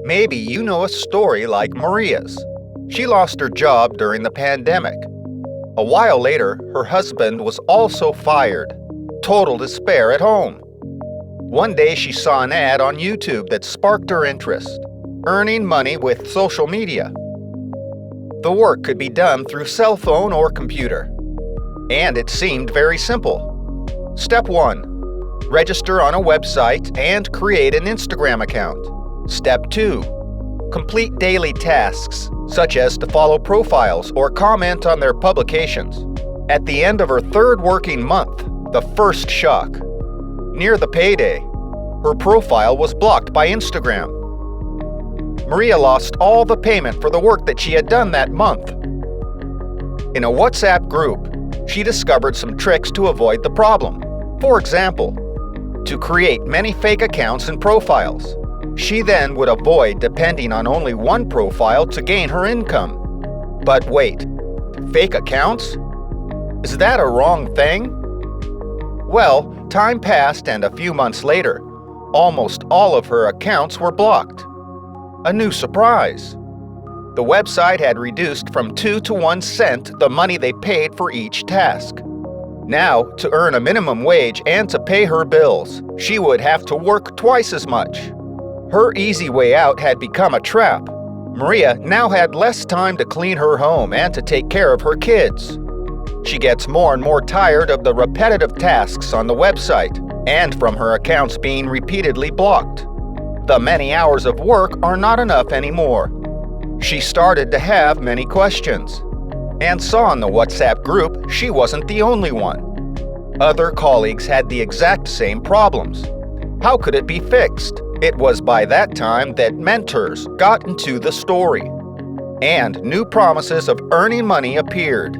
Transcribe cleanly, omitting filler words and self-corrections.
Maybe you know a story like Maria's. She lost her job during the pandemic. A while later, her husband was also fired. Total despair at home. One day she saw an ad on YouTube that sparked her interest: earning money with social media. The work could be done through cell phone or computer. And it seemed very simple. Step 1. Register on a website and create an Instagram account. Step 2. Complete daily tasks, such as to follow profiles or comment on their publications. At the end of her third working month, the first shock. Near the payday, her profile was blocked by Instagram. Maria lost all the payment for the work that she had done that month. In a WhatsApp group, she discovered some tricks to avoid the problem. For example, to create many fake accounts and profiles. She then would avoid depending on only one profile to gain her income. But wait, fake accounts? Is that a wrong thing? Well, time passed, and a few months later, almost all of her accounts were blocked. A new surprise. The website had reduced from 2 to 1 cent the money they paid for each task. Now, to earn a minimum wage and to pay her bills, she would have to work twice as much. Her easy way out had become a trap. Maria now had less time to clean her home and to take care of her kids. She gets more and more tired of the repetitive tasks on the website and from her accounts being repeatedly blocked. The many hours of work are not enough anymore. She started to have many questions and saw in the WhatsApp group she wasn't the only one. Other colleagues had the exact same problems. How could it be fixed? It was by that time that mentors got into the story, and new promises of earning money appeared.